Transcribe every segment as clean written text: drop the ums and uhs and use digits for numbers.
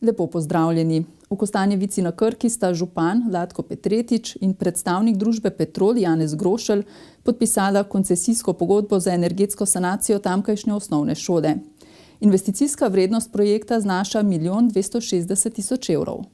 Lepo pozdravljeni. V Kostanjevici na Krki sta župan Vlatko Petretič in predstavnik družbe Petrol Janez Grošelj podpisala koncesijsko pogodbo za energetsko sanacijo tamkajšnje osnovne šole. Investicijska vrednost projekta znaša 1 260 000 evrov.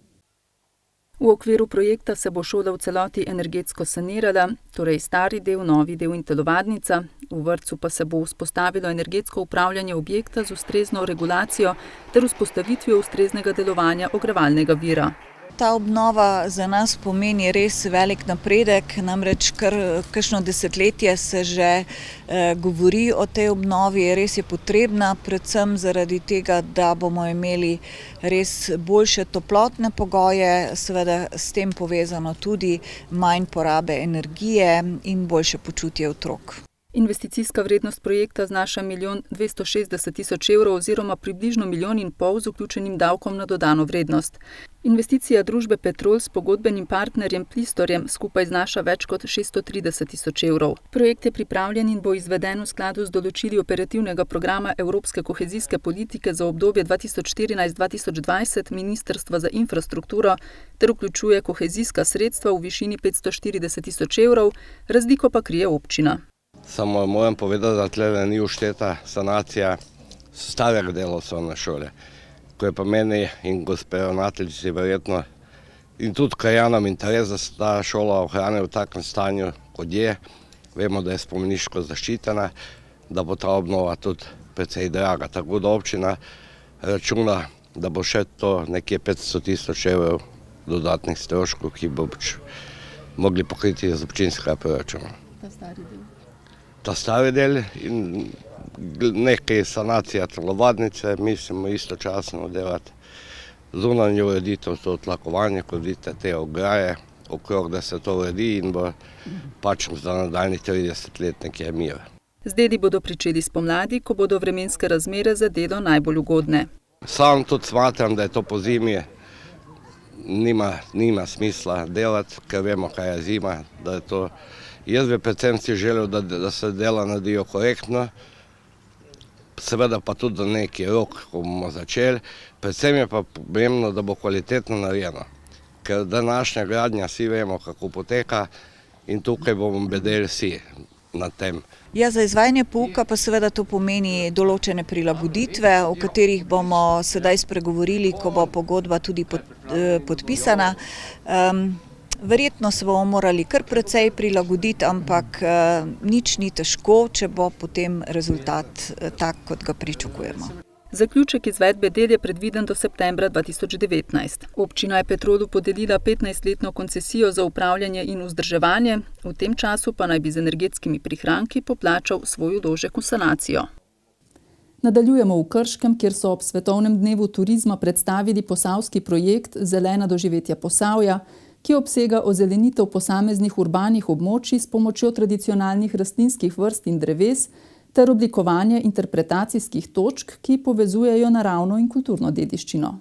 V okviru projekta se bo šola v celoti energetsko sanirala, torej stari del, novi del in telovadnica. V vrtcu pa se bo vzpostavilo energetsko upravljanje objekta z ustrezno regulacijo ter vzpostavitvijo ustreznega delovanja ogrevalnega vira. Ta obnova za nas pomeni res velik napredek, namreč kar kakšno desetletje se že govori o tej obnovi, res je potrebna, predvsem zaradi tega, da bomo imeli res boljše toplotne pogoje, seveda s tem povezano tudi manj porabe energije in boljše počutje otrok. Investicijska vrednost projekta znaša 1 260 000 evrov oziroma približno 1,5 milijona z vključenim davkom na dodano vrednost. Investicija družbe Petrol s pogodbenim partnerjem Plistorjem skupaj znaša več kot 630 000 evrov. Projekt je pripravljen in bo izveden v skladu z določili operativnega programa Evropske kohezijske politike za obdobje 2014-2020 Ministrstva za infrastrukturo ter vključuje kohezijska sredstva v višini 540 000 evrov, razliko pa krije občina. Samo moram povedati, da tle ni ušteta sanacija starih delov osnovne šole, ko je pa meni in gospe ravnateljici verjetno in tudi krajanom interes, da se ta šola ohrani v takem stanju, kot je. Vemo, da je spomeniško zaščitena, da bo ta obnova tudi precej draga. Tako da občina računa, da bo še to nekje 500 000 evrov dodatnih stroškov, ki bo mogli pokriti iz občinskega proračuna. Ta stari del in nekaj sanacija telovadnice, mislimo istočasno delati zunanjo ureditev, to tlakovanje, kot vidite, te ograje okrog, da se to uredi in bo pač za nadaljnjih 30 let nekje mir. Z deli bodo pričeli spomladi, ko bodo vremenske razmere za delo najbolj ugodne. Sam tudi smatram, da je to po zimi, nima smisla delati, ker vemo, kaj je zima, da je to. Jaz bi predvsem si želel, da se dela naredijo korektno, seveda pa tudi do neki rok, ko bomo začeli. Predvsem je pa pomembno, da bo kvalitetno narejeno, ker današnja gradnja vsi vemo, kako poteka in tukaj bomo bedeli vsi nad tem. Ja, za izvajanje pouka pa seveda to pomeni določene prilagoditve, o katerih bomo sedaj spregovorili, ko bo pogodba tudi podpisana. Verjetno se bomo morali kar precej prilagoditi, ampak nič ni težko, če bo potem rezultat tak, kot ga pričakujemo. Zaključek izvedbe del je predviden do septembra 2019. Občina je Petrolu podelila 15-letno koncesijo za upravljanje in vzdrževanje, v tem času pa naj bi z energetskimi prihranki poplačal svoj vložek v sanacijo. Nadaljujemo v Krškem, kjer so ob Svetovnem dnevu turizma predstavili posavski projekt Zelena doživetja Posavja, ki obsega ozelenitev posameznih urbanih območij s pomočjo tradicionalnih rastlinskih vrst in dreves ter oblikovanje interpretacijskih točk, ki povezujejo naravno in kulturno dediščino.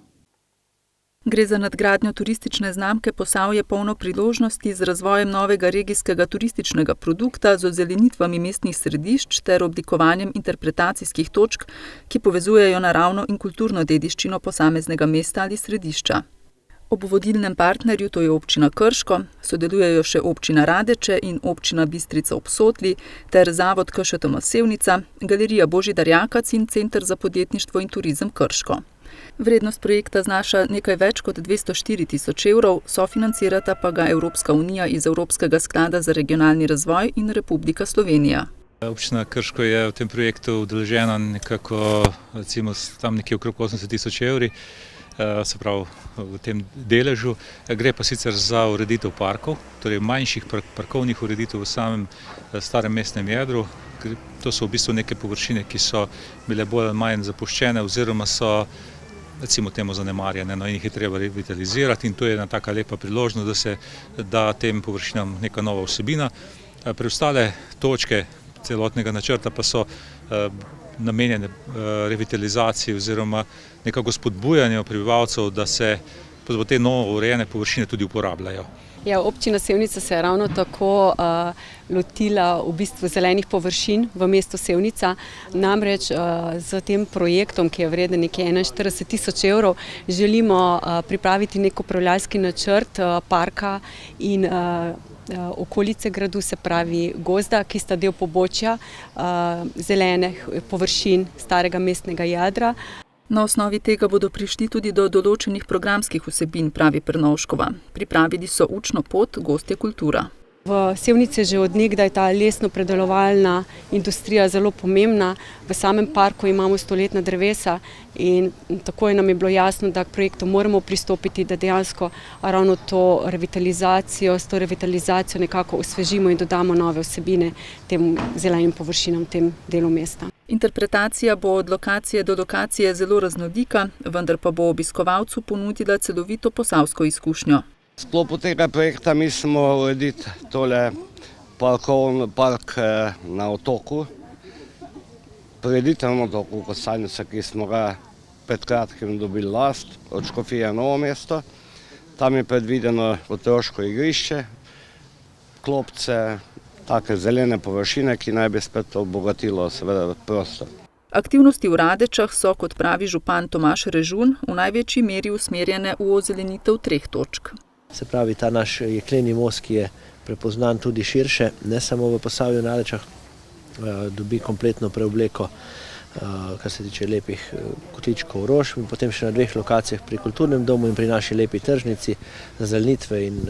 Gre za nadgradnjo turistične znamke Posavje polno priložnosti z razvojem novega regijskega turističnega produkta z ozelenitvami mestnih središč ter oblikovanjem interpretacijskih točk, ki povezujejo naravno in kulturno dediščino posameznega mesta ali središča. Ob vodilnem partnerju, to je občina Krško, sodelujejo še občina Radeče in občina Bistrica ob Sotli ter zavod KŠTM Sevnica, galerija Božidar Jakac in Center za podjetništvo in turizem Krško. Vrednost projekta znaša nekaj več kot 204 000 evrov, sofinancirata pa ga Evropska unija iz Evropskega sklada za regionalni razvoj in Republika Slovenija. Občina Krško je v tem projektu udeležena nekako, recimo tam nekje okrog 80 000 evri, se pravi v tem deležu. Gre pa sicer za ureditev parkov, torej manjših parkovnih ureditev v samem starem mestnem jedru. To so v bistvu neke površine, ki so bile bolj ali manj zapuščene oziroma so recimo temu zanemarjene, in jih je treba revitalizirati in to je ena taka lepa priložnost, da se da tem površinam neka nova vsebina. Preostale točke celotnega načrta pa so namenjene revitalizaciji oziroma nekako spodbujanju prebivalcev, da se pa bo te novo urejene površine tudi uporabljajo. Ja, občina Sevnica se je ravno tako lotila v bistvu zelenih površin v mestu Sevnica. Namreč z tem projektom, ki je vreden nekje 41 000 evrov, želimo pripraviti nek upravljalski načrt parka in okolice gradu, se pravi gozda, ki sta del pobočja zelenih površin starega mestnega jedra. Na osnovi tega bodo prišli tudi do določenih programskih vsebin, pravi Pernovškova. Pripravili so učno pot Gozd je kultura. V Sevnici je že od nekdaj ta lesno-predelovalna industrija zelo pomembna. V samem parku imamo stoletna drevesa in takoj nam je bilo jasno, da k projektu moramo pristopiti, da dejansko ravno to revitalizacijo, s to revitalizacijo nekako osvežimo in dodamo nove vsebine tem zelenim površinam, tem delu mesta. Interpretacija bo od lokacije do lokacije zelo raznolika, vendar pa bo obiskovalcu ponudila celovito posavsko izkušnjo. V sklopu tega projekta mislimo urediti tole park na otoku, prireditev na otoku Kostajnica, ki smo ga pred kratkim dobili last od Škofije Novo mesto. Tam je predvideno otroško igrišče, klopce, take zelene površine, ki naj bi spet obogatilo seveda prostor. Aktivnosti v Radečah so, kot pravi župan Tomaž Režun, v največji meri usmerjene v ozelenitev 3 točk. Se pravi, ta naš jekleni most, ki je prepoznan tudi širše, ne samo v Posavju in Radečah, dobi kompletno preobleko, kar se tiče lepih kotličkov rož, in potem še na 2 lokacijah pri kulturnem domu in pri naši lepi tržnici za zelenitve in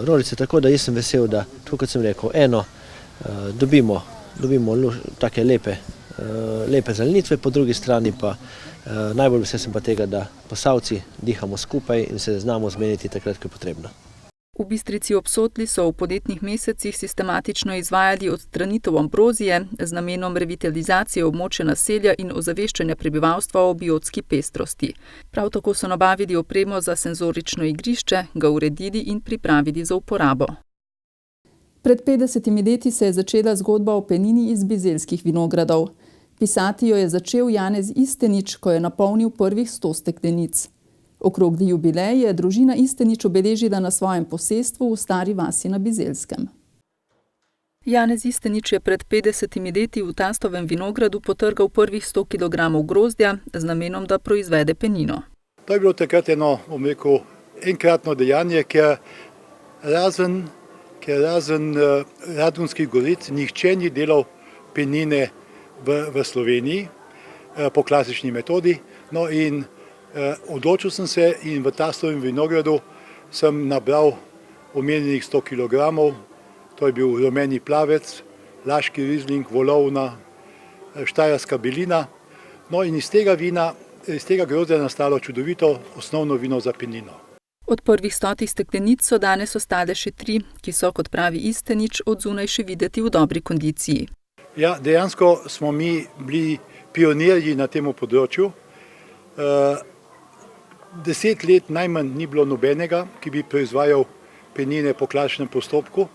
rolice. Tako da jaz sem vesel, da, tako kot sem rekel, dobimo take lepe zelenitve, po drugi strani pa najbolj vesel sem pa tega, da Posavci dihamo skupaj in se znamo zmeniti takrat, ko je potrebno. V Bistrici ob Sotli so v poletnih mesecih sistematično izvajali odstranitev ambrozije z namenom revitalizacije območja naselja in ozaveščanja prebivalstva o biotski pestrosti. Prav tako so nabavili opremo za senzorično igrišče, ga uredili in pripravili za uporabo. Pred 50 leti se je začela zgodba o penini iz bizeljskih vinogradov. Pisati jo je začel Janez Istenič, ko je napolnil prvih 100 steklenic. Okrogli jubilej je družina Istenič obeležila na svojem posestvu v Stari vasi na Bizeljskem. Janez Istenič je pred 50 leti v tastovem vinogradu potrgal prvih 100 kg grozdja z namenom, da proizvede penino. To je bilo takrat enkratno dejanje, ker razen Radgonskih goric nihče ni delal penine v Sloveniji po klasični metodi. No in odločil sem se in v tastovem vinogradu sem nabral omenjenih 100 kg. To je bil rumeni plavec, laški rizling, volovna, štajerska belina. No in iz tega grozdja je nastalo čudovito osnovno vino za penino. Od prvih 100 steklenic so danes ostale še 3, ki so, kot pravi Istenič, od zunaj še videti v dobri kondiciji. Ja, dejansko smo mi bili pionirji na tem področju. 10 let najmanj ni bilo nobenega, ki bi proizvajal penine po klasičnem postopku.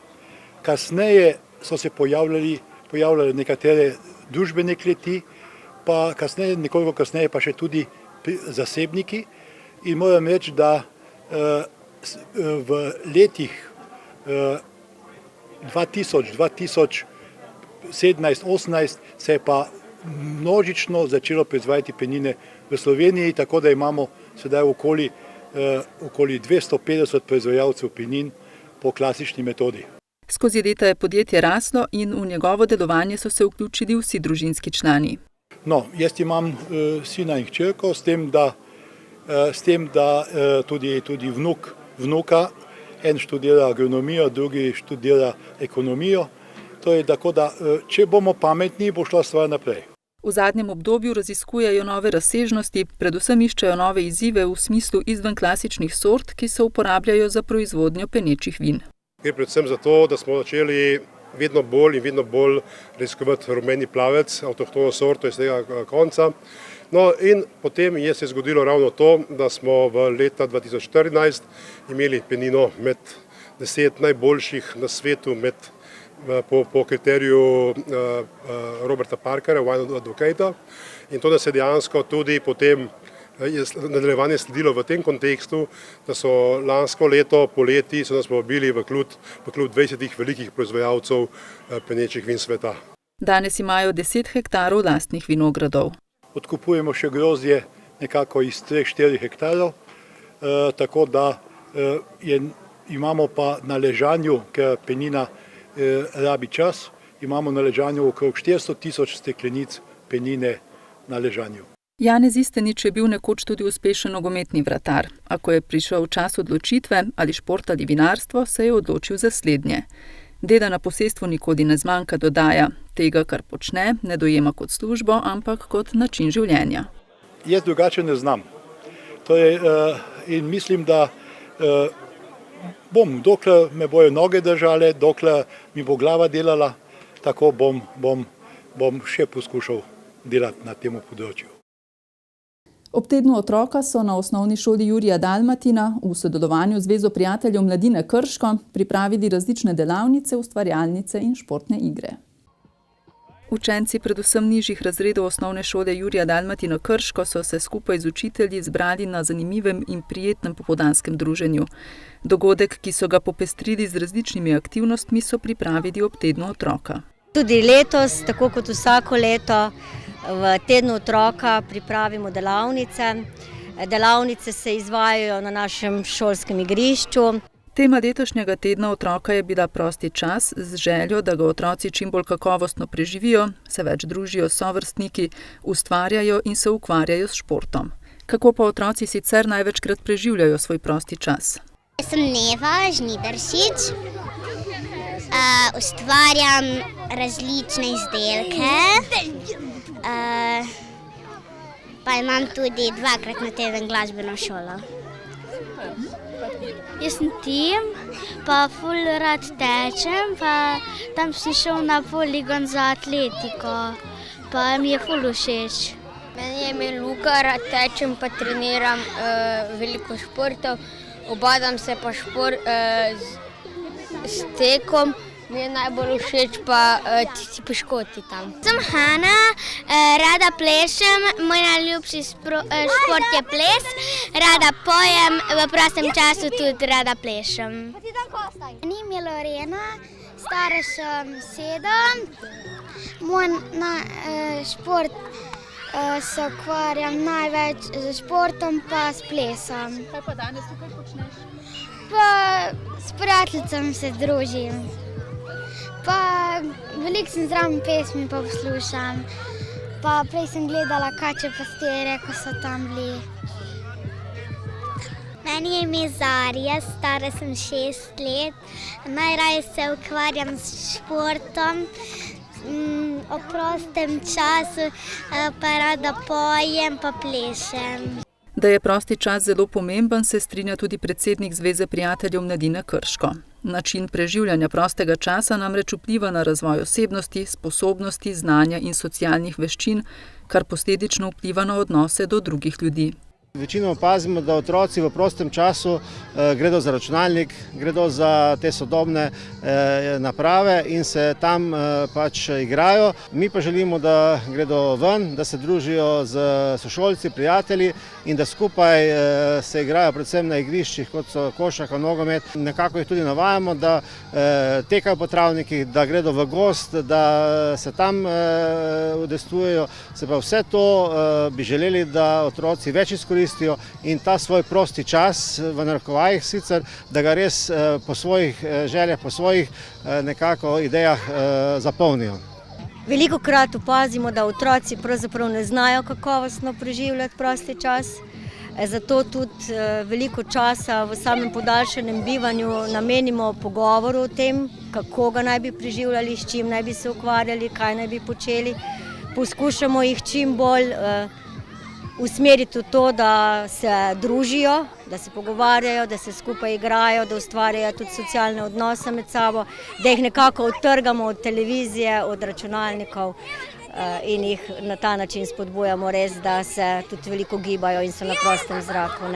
Kasneje so se pojavljale nekatere družbene kleti, pa nekoliko kasneje pa še tudi zasebniki. In moram reči, da v letih 2017-2018 se je pa množično začelo proizvajati penine v Sloveniji, tako da imamo sedaj okoli 250 proizvajalcev penin po klasični metodi. Skozi leta je podjetje raslo in v njegovo delovanje so se vključili vsi družinski člani. No, jaz imam sina in hčerko, s tem, da tudi vnuka, en študira agronomijo, drugi študira ekonomijo. To je tako, da če bomo pametni, bo šla stvar naprej. V zadnjem obdobju raziskujejo nove razsežnosti, predvsem iščejo nove izzive v smislu izven klasičnih sort, ki se uporabljajo za proizvodnjo penečih vin. Gre predvsem za to, da smo začeli vedno bolj raziskovati rumeni plavec, avtohtono sorto iz tega konca. No in potem je se zgodilo ravno to, da smo v leta 2014 imeli penino med 10 najboljših na svetu po kriteriju Roberta Parkerja, Wine Advocata, in to, da se dejansko tudi potem je nadaljevanje sledilo v tem kontekstu, da so lansko leto poleti so nas povabili v klub 20 velikih proizvajalcev penečih vin sveta. Danes imajo 10 hektarov lastnih vinogradov. Odkupujemo še grozdje nekako iz 3-4 hektarov, tako da imamo pa na ležanju, ker penina rabi čas, imamo na ležanju okrog 400 000 steklenic penine na ležanju. Janez Istenič je bil nekoč tudi uspešen nogometni vratar, a ko je prišel čas odločitve ali šport ali vinarstvo, se je odločil za slednje. Deda na posestvu nikoli ne zmanjka, dodaja, tega, kar počne, ne dojema kot službo, ampak kot način življenja. Jaz drugače ne znam. In mislim, da bom, dokler me bojo noge držale, dokler mi bo glava delala, tako bom še poskušal delati na tem področju. Ob tednu otroka so na osnovni šoli Jurija Dalmatina v sodelovanju z Zvezo prijateljev Mladine Krško pripravili različne delavnice, ustvarjalnice in športne igre. Učenci predvsem nižjih razredov osnovne šole Jurija Dalmatina Krško so se skupaj z učitelji zbrali na zanimivem in prijetnem popoldanskem druženju. Dogodek, ki so ga popestrili z različnimi aktivnostmi, so pripravili ob tednu otroka. Tudi letos, tako kot vsako leto, v tednu otroka pripravimo delavnice. Delavnice se izvajajo na našem šolskem igrišču. Tema letošnjega tedna otroka je bila prosti čas z željo, da ga otroci čim bolj kakovostno preživijo, se več družijo s sovrstniki, ustvarjajo in se ukvarjajo s športom. Kako pa otroci sicer največkrat preživljajo svoj prosti čas? Jaz sem Neva Žnidaršič. Ustvarjam različne izdelke. Pa imam tudi 2-krat na teden glasbeno šolo. Jaz sem Tim, pa ful rad tečem, pa tam sem šel na poligon za atletiko, pa mi je ful všeč. Meni je ime Luka, rad tečem, pa treniram veliko športov, obadam se pa s tekom. Mi je najbolj všeč pa tisti piškoti tam. Sem Hana, rada plešem, moj najljubši šport je ples, rada pojem, v prostem času tudi rada plešem. Meni je Lorena, stara sem 7, moj šport se ukvarjam največ z športom pa s plesom. Kaj pa danes tukaj počneš? Pa s prijateljicami se družim. Pa veliko sem zraven pesmi pa poslušam, pa prej sem gledala Kače pastirje, ko so tam bili. Meni je ime Zarja, stara sem 6 let, najraje se ukvarjam s športom, ob prostem času pa rada pojem pa plešem. Da je prosti čas zelo pomemben, se strinja tudi predsednik Zveze prijateljev Mladine Krško. Način preživljanja prostega časa namreč vpliva na razvoj osebnosti, sposobnosti, znanja in socialnih veščin, kar posledično vpliva na odnose do drugih ljudi. Večino opazimo, da otroci v prostem času gredo za računalnik, gredo za te sodobne naprave in se tam pač igrajo. Mi pa želimo, da gredo ven, da se družijo z sošolci, prijatelji in da skupaj se igrajo predvsem na igriščih, kot so košarka, nogomet. Nekako jih tudi navajamo, da tekajo po travnikih, da gredo v gozd, da se tam udejstvujejo. Se pa vse to bi želeli, da otroci več izkoristijo in ta svoj prosti čas, v narekovajih sicer, da ga res po svojih željah, po svojih nekako idejah zapolnijo. Velikokrat opazimo, da otroci pravzaprav ne znajo kakovostno preživljati prosti čas, zato tudi veliko časa v samem podaljšanem bivanju namenimo pogovoru o tem, kako ga naj bi preživljali, s čim naj bi se ukvarjali, kaj naj bi počeli. Poskušamo jih čim bolj usmeriti v to, da se družijo, da se pogovarjajo, da se skupaj igrajo, da ustvarjajo tudi socialne odnose med sabo, da jih nekako odtrgamo od televizije, od računalnikov in jih na ta način spodbujamo res, da se tudi veliko gibajo in so na prostem zraku.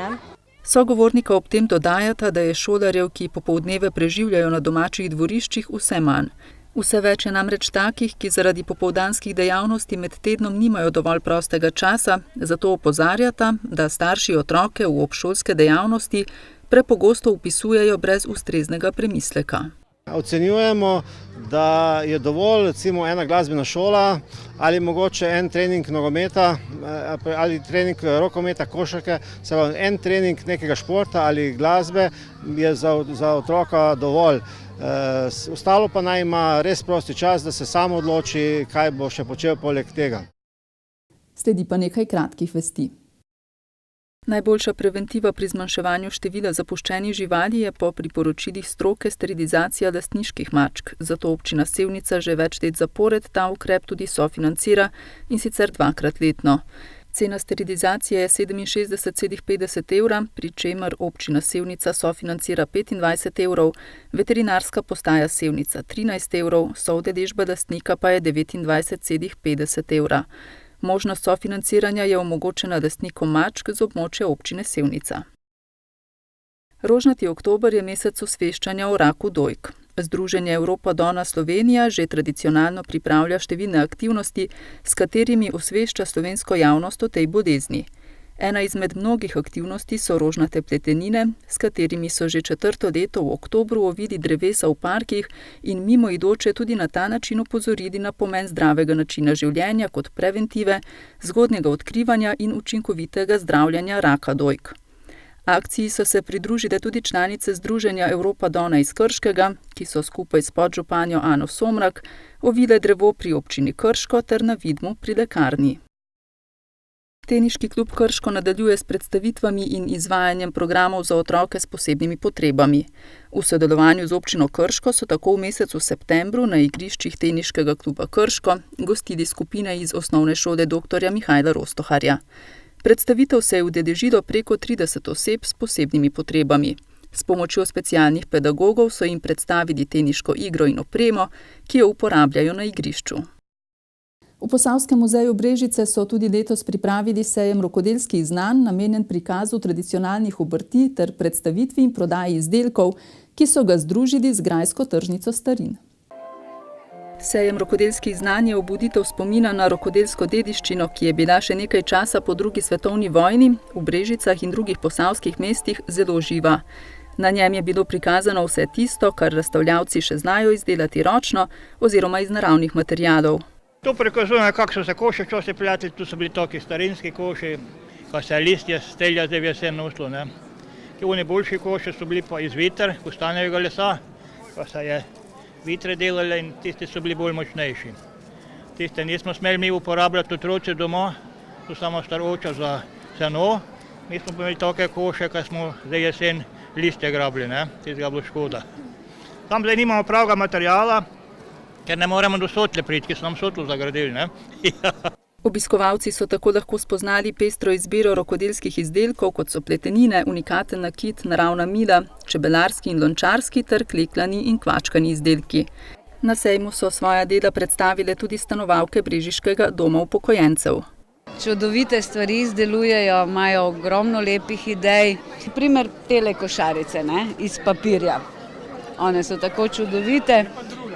Sogovornika ob tem dodajata, da je šolarjev, ki popoldneve preživljajo na domačih dvoriščih, vse manj. Vse več je namreč takih, ki zaradi popoldanskih dejavnosti med tednom nimajo dovolj prostega časa, zato opozarjata, da starši otroke v obšolske dejavnosti prepogosto vpisujejo brez ustreznega premisleka. Ocenjujemo, da je dovolj recimo ena glasbena šola ali mogoče en trening nogometa ali trening rokometa, košarke, se pravi en trening nekega športa ali glasbe je za otroka dovolj. Ostalo pa naj ima res prosti čas, da se sam odloči, kaj bo še počel poleg tega. Sledi pa nekaj kratkih vesti. Najboljša preventiva pri zmanjševanju števila zapuščenih živali je po priporočilih stroke sterilizacija lastniških mačk. Zato občina Sevnica že več let zapored ta ukrep tudi sofinancira, in sicer 2-krat letno. Cena sterilizacije je 67,50 evra, pri čemer občina Sevnica sofinancira 25 evrov, veterinarska postaja Sevnica 13 evrov, soudeležba lastnika pa je 29,50 evra. Možnost sofinanciranja je omogočena lastnikom mačk z območja občine Sevnica. Rožnati oktober je mesec osveščanja o raku dojk. Združenje Europa Donna Slovenija že tradicionalno pripravlja številne aktivnosti, s katerimi osvešča slovensko javnost o tej bolezni. Ena izmed mnogih aktivnosti so rožnate pletenine, s katerimi so že 4. leto v oktobru ovili drevesa v parkih in mimoidoče tudi na ta način opozorili na pomen zdravega načina življenja kot preventive, zgodnjega odkrivanja in učinkovitega zdravljenja raka dojk. Akciji so se pridružile tudi članice Združenja Europa Donna iz Krškega, ki so skupaj s podžupanjo Ano Somrak ovile drevo pri občini Krško ter na Vidmu pri lekarni. Teniški klub Krško nadaljuje s predstavitvami in izvajanjem programov za otroke s posebnimi potrebami. V sodelovanju z občino Krško so tako v mesecu septembru na igriščih teniškega kluba Krško gostili skupine iz osnovne šole dr. Mihajla Rostoharja. Predstavitev se je udeležilo preko 30 oseb s posebnimi potrebami. S pomočjo specialnih pedagogov so jim predstavili teniško igro in opremo, ki jo uporabljajo na igrišču. V Posavskem muzeju Brežice so tudi letos pripravili sejem rokodelskih znanj, namenjen prikazu tradicionalnih obrti ter predstavitvi in prodaji izdelkov, ki so ga združili z grajsko tržnico starin. Sejem rokodelskih znanj je obuditev spomina na rokodelsko dediščino, ki je bila še nekaj časa po drugi svetovni vojni v Brežicah in drugih posavskih mestih zelo živa. Na njem je bilo prikazano vse tisto, kar razstavljavci še znajo izdelati ročno oziroma iz naravnih materialov. Tu prikazujemo, kako so se koše včasih pletli, tu so bili taki starinski koši, ko se je listje stelja zdaj v jesen nosilo. Ti oni boljši koši so bili pa iz viter, kostanjevega lesa, ko se je vitre delali in tisti so bili bolj močnejši. Tiste nismo smeli mi uporabljati otroci doma, tu samo staroča za seno. Mi smo imeli take koše, ko smo zdaj jesen listje grabili, tistega bilo škoda. Tam zdaj nimamo pravega materijala, ker ne moremo do sotle priti, ki so nam sotlo zagradili. Obiskovalci so tako lahko spoznali pestro izbiro rokodelskih izdelkov, kot so pletenine, unikaten nakit, naravna mila, čebelarski in lončarski ter kleklani in kvačkani izdelki. Na sejmu so svoja dela predstavile tudi stanovalke brežiškega doma upokojencev. Čudovite stvari izdelujejo, imajo ogromno lepih idej. Primer tele košarice iz papirja. One so tako čudovite.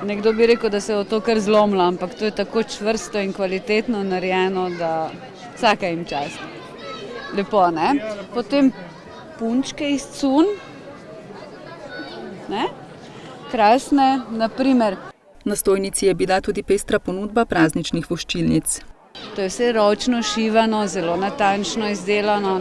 Nekdo bi rekel, da se je to kar zlomilo, ampak to je tako čvrsto in kvalitetno narejeno, da vsaka jim čast. Lepo, ne? Potem punčke iz cun. Krasne, naprimer. Na stojnici je bila tudi pestra ponudba prazničnih voščilnic. To je vse ročno šivano, zelo natančno izdelano,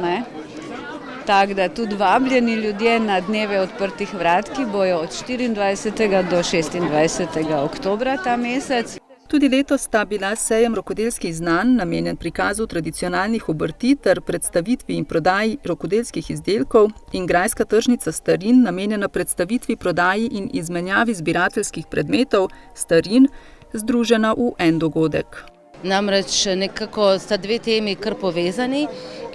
Tako da tudi vabljeni ljudje na dneve odprtih vrat, ki bojo od 24. do 26. oktobra ta mesec. Tudi letos sta bila sejem rokodelskih znanj namenjen prikazu tradicionalnih obrti ter predstavitvi in prodaji rokodelskih izdelkov in grajska tržnica starin namenjena predstavitvi, prodaji in izmenjavi zbirateljskih predmetov starin združena v en dogodek. Namreč nekako sta dve temi kar povezani,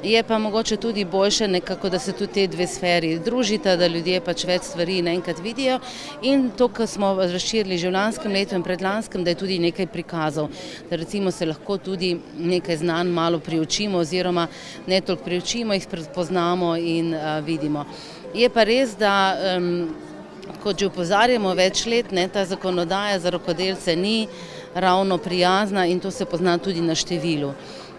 je pa mogoče tudi boljše nekako, da se tudi te dve sferi družita, da ljudje pač več stvari naenkrat vidijo in to, kar smo razširili že v lanskem letu in predlanskem, da je tudi nekaj prikazov, da recimo se lahko tudi nekaj znanj malo priučimo oziroma ne toliko priučimo, jih prepoznamo in vidimo. Je pa res, da kot že opozarjamo več let, ta zakonodaja za rokodelce ni ravno prijazna in to se pozna tudi na številu.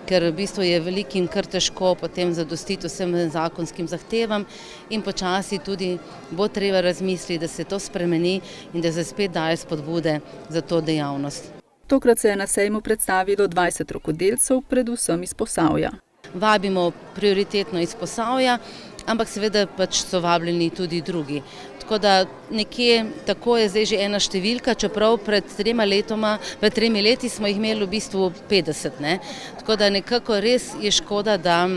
Ker v bistvu je velikim kar težko potem zadostiti vsem zakonskim zahtevam in počasi tudi bo treba razmisliti, da se to spremeni in da se spet daje spodbude za to dejavnost. Tokrat se je na sejmu predstavilo 20 rokodelcev, predvsem iz Posavja. Vabimo prioritetno iz Posavja, ampak seveda pač so vabljeni tudi drugi. Tako da nekje tako je zdaj že ena številka, čeprav pred 3 leti smo jih imeli v bistvu 50. Tako da nekako res je škoda, da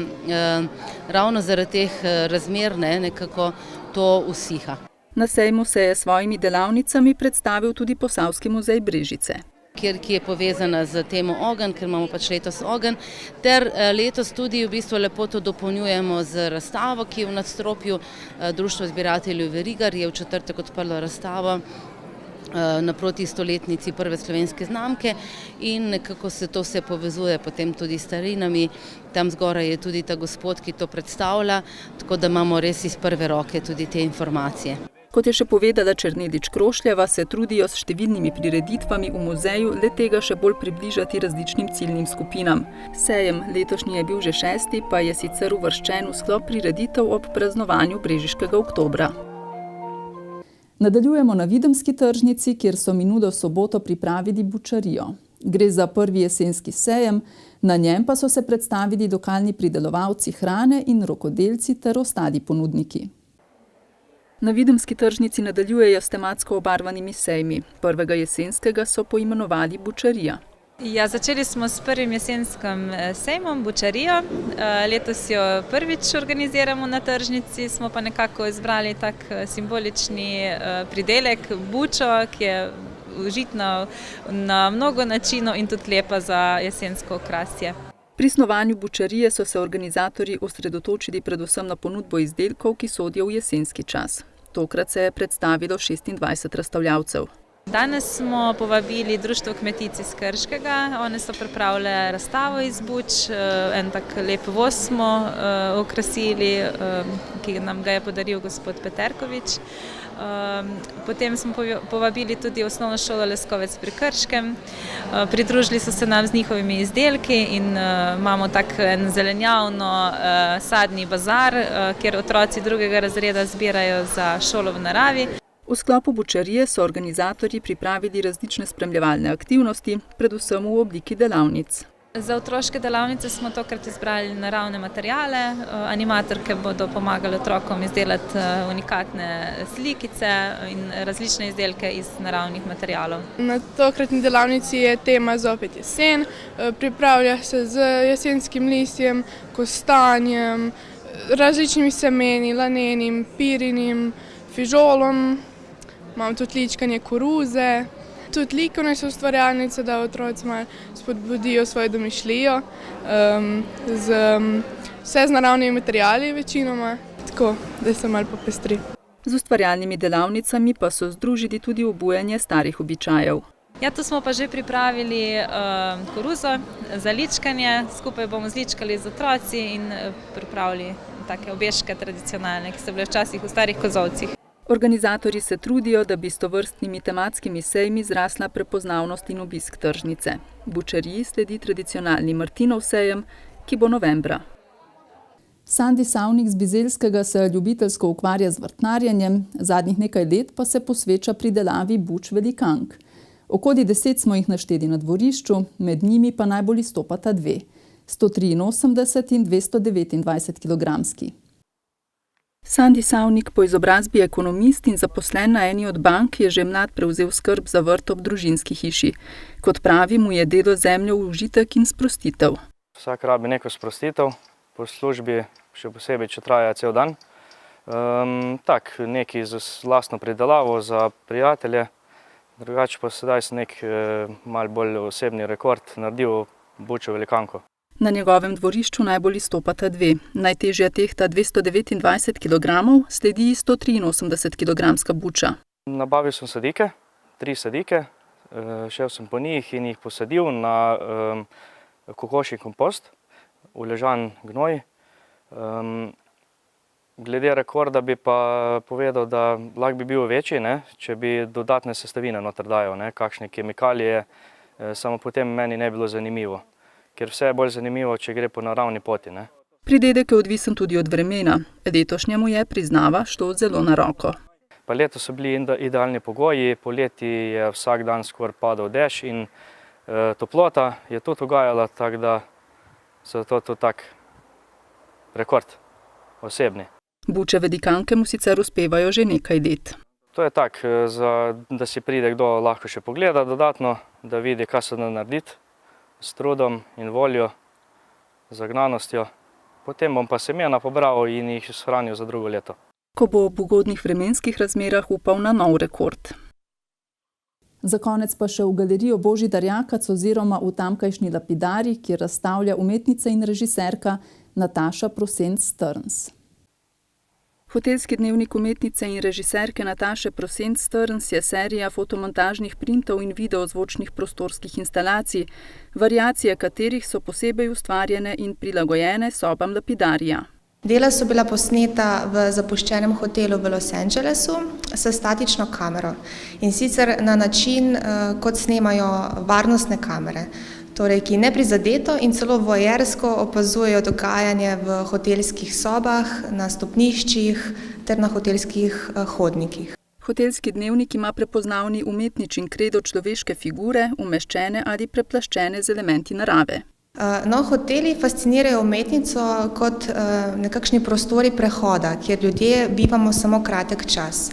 ravno zaradi teh razmer nekako to usiha. Na sejmu se je s svojimi delavnicami predstavil tudi Posavski muzej Brežice. Ki je povezana z temo ogenj, ker imamo pač letos ogenj, ter letos tudi v bistvu lepo to dopolnjujemo z razstavo, ki je v nadstropju. Društvo zbirateljev Verigar je v četrtek odprlo razstavo naproti stoletnici prve slovenske znamke in nekako se to vse povezuje potem tudi s starinami. Tam zgoraj je tudi ta gospod, ki to predstavlja, tako da imamo res iz prve roke tudi te informacije. Kot je še povedala Černelič Krošljeva, se trudijo s številnimi prireditvami v muzeju le tega še bolj približati različnim ciljnim skupinam. Sejem, letošnji je bil že 6., pa je sicer uvrščen v sklop prireditev ob praznovanju Brežiškega oktobra. Nadaljujemo na Videmski tržnici, kjer so minulo soboto pripravili bučarijo. Gre za prvi jesenski sejem, na njem pa so se predstavili lokalni pridelovalci hrane in rokodelci ter ostali ponudniki. Na Videmski tržnici nadaljujejo s tematsko obarvanimi sejmi. Prvega jesenskega so poimenovali Bučarija. Ja, začeli smo s prvim jesenskim sejmom, Bučarijo. Letos jo prvič organiziramo na tržnici, smo pa nekako izbrali tak simbolični pridelek, bučo, ki je užitna na mnogo načinov in tudi lepa za jesensko okrasje. Pri snovanju bučarije so se organizatorji osredotočili predvsem na ponudbo izdelkov, ki sodijo v jesenski čas. Tokrat se je predstavilo 26 razstavljavcev. Danes smo povabili Društvo kmetic iz Krškega. One so pripravile razstavo iz buč, en tak lep voz smo okrasili, ki nam ga je podaril gospod Peterkovič. Potem smo povabili tudi osnovno šolo Leskovec pri Krškem. Pridružili so se nam z njihovimi izdelki in imamo tak en zelenjavno-sadni bazar, kjer otroci 2. razreda zbirajo za šolo v naravi. V sklopu bučarije so organizatorji pripravili različne spremljevalne aktivnosti, predvsem v obliki delavnic. Za otroške delavnice smo tokrat izbrali naravne materiale. Animatorke bodo pomagale otrokom izdelati unikatne slikice in različne izdelke iz naravnih materialov. Na tokratni delavnici je tema zopet jesen. Pripravlja se z jesenskim listjem, kostanjem, različnimi semeni, lanenim, pirinim, fižolom. Imam tudi ličkanje koruze. Tudi likovne so ustvarjalnice, da otroci malo spodbudijo svojo domišljijo, vse z naravnimi materiali večinoma, tako da se malo popestri. Z ustvarjalnimi delavnicami pa so združili tudi obujanje starih običajev. Ja, tu smo pa že pripravili koruzo za ličkanje, skupaj bomo zličkali z otroci in pripravili take obeške tradicionalne, ki so bile včasih v starih kozolcih. Organizatorji se trudijo, da bi s tovrstnimi tematskimi sejmi zrasla prepoznavnost in obisk tržnice. Bučariji sledi tradicionalni Martinov sejem, ki bo novembra. Sandi Savnik z Bizeljskega se ljubiteljsko ukvarja z vrtnarjenjem, zadnjih nekaj let pa se posveča pridelavi buč velikank. Okoli 10 smo jih našteli na dvorišču, med njimi pa najbolj izstopata 2, 183 in 229 kilogramski. Sandi Savnik, po izobrazbi ekonomist in zaposlen na eni od bank, je že mlad prevzel skrb za vrt ob družinski hiši. Kot pravi, mu je delo zemljo užitek in sprostitev. Vsak rabi neko sprostitev, po službi še posebej, če traja cel dan. Nekaj z lastno pridelavo za prijatelje, drugače pa sedaj sem nek malo bolj osebni rekord naredil bučo velikanko. Na njegovem dvorišču najbolj izstopata 2. Najtežja tehta 229 kg, sledi 183 kg buča. Nabavil sem sadike, 3 sadike, šel sem po njih in jih posadil na kokošji kompost, uležan gnoj. Glede rekorda bi pa povedal, da lahko bi bil večji, ne, če bi dodatne sestavine noter dajal, ne, kakšne kemikalije, samo potem meni ne bi bilo zanimivo. Ker vse je bolj zanimivo, če gre po naravni poti. Ne. Pridedek je odvisen tudi od vremena. Letošnjemu je, priznava, šlo zelo na roko. Pa letos so bili idealni pogoji, poleti je vsak dan skoraj padal dež in toplota je tudi ugajala, tako da zato to tak rekord osebni. Bučeve dikanke mu sicer uspevajo že nekaj let. To je tak, da si pride kdo lahko še pogleda dodatno, da vidi, kaj se da narediti s trudom in voljo, zagnanostjo. Potem bom pa semena pobral in jih shranil za drugo leto. Ko bo ob ugodnih vremenskih razmerah upal na nov rekord. Za konec pa še v galerijo Božidar Jakac oziroma v tamkajšnji lapidari, kjer razstavlja umetnica in režiserka Nataša Prosenc-Strns. Hotelski dnevnik umetnice in režiserke Nataše Prosenc-Strns je serija fotomontažnih printov in videozvočnih prostorskih instalacij, variacije katerih so posebej ustvarjene in prilagojene sobam lapidarija. Dela so bila posneta v zapuščenem hotelu v Los Angelesu s statično kamero in sicer na način, kot snemajo varnostne kamere, torej ki neprizadeto in celo voajersko opazujejo dogajanje v hotelskih sobah, na stopniščih ter na hotelskih hodnikih. Hotelski dnevnik ima prepoznavni umetničin kredo človeške figure, umeščene ali preplaščene z elementi narave. No, hoteli fascinirajo umetnico kot nekakšni prostori prehoda, kjer ljudje bivamo samo kratek čas.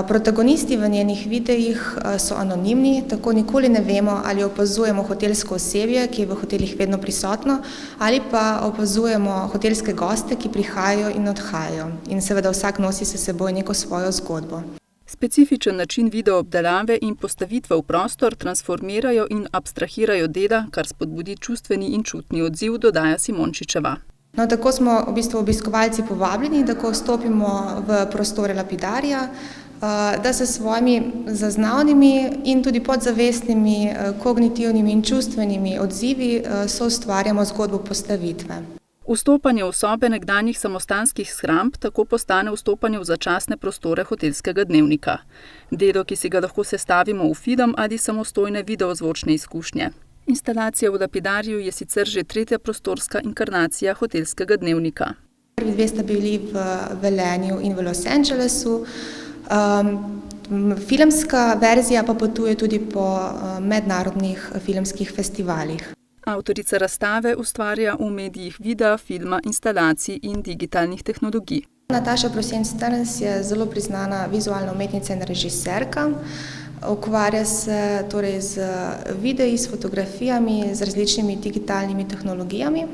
Protagonisti v njenih videih so anonimni, tako nikoli ne vemo, ali opazujemo hotelsko osebje, ki je v hotelih vedno prisotno, ali pa opazujemo hotelske goste, ki prihajajo in odhajajo. In seveda vsak nosi s seboj neko svojo zgodbo. Specifičen način videoobdelave in postavitve v prostor transformirajo in abstrahirajo dela, kar spodbudi čustveni in čutni odziv, dodaja Simončičeva. No, tako smo v bistvu obiskovalci povabljeni, da ko vstopimo v prostore lapidarija, da se svojimi zaznavnimi in tudi podzavestnimi, kognitivnimi in čustvenimi odzivi soustvarjamo zgodbo postavitve. Vstopanje v sobe nekdanjih samostanskih shramb tako postane vstopanje v začasne prostore hotelskega dnevnika. Delo, ki si ga lahko sestavimo v film ali samostojne videozvočne izkušnje. Instalacija v lapidariju je sicer že tretja prostorska inkarnacija hotelskega dnevnika. Prvi dve sta bili v Velenju in v Los Angelesu. Filmska verzija pa potuje tudi po mednarodnih filmskih festivalih. Avtorica razstave ustvarja v medijih videa, filma, instalacij in digitalnih tehnologij. Nataša Prosenc-Strns je zelo priznana vizualna umetnica in režiserka. Ukvarja se torej z videi, s fotografijami, z različnimi digitalnimi tehnologijami.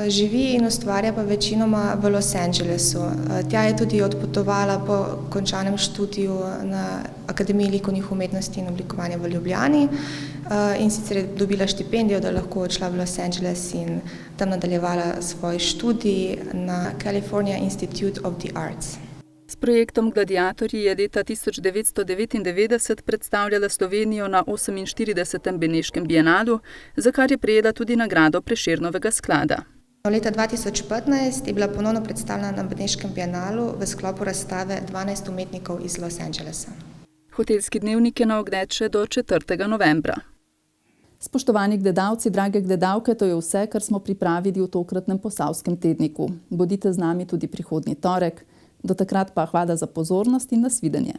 Živi in ustvarja pa večinoma v Los Angelesu. Tja je tudi odpotovala po končanem študiju na Akademiji likovnih umetnosti in oblikovanja v Ljubljani in sicer je dobila štipendijo, da lahko odšla v Los Angeles in tam nadaljevala svoj študij na California Institute of the Arts. S projektom Gladiatorji je leta 1999 predstavljala Slovenijo na 48. Beneškem bienalu, za kar je prejela tudi nagrado Prešernovega sklada. Leta 2015 je bila ponovno predstavljena na Beneškem bienalu v sklopu razstave 12 umetnikov iz Los Angelesa. Hotelski dnevnik je na ogled še do 4. novembra. Spoštovani gledalci, drage gledalke, to je vse, kar smo pripravili v tokratnem Posavskem tedniku. Bodite z nami tudi prihodnji torek. Do takrat pa hvala za pozornost in nasvidenje.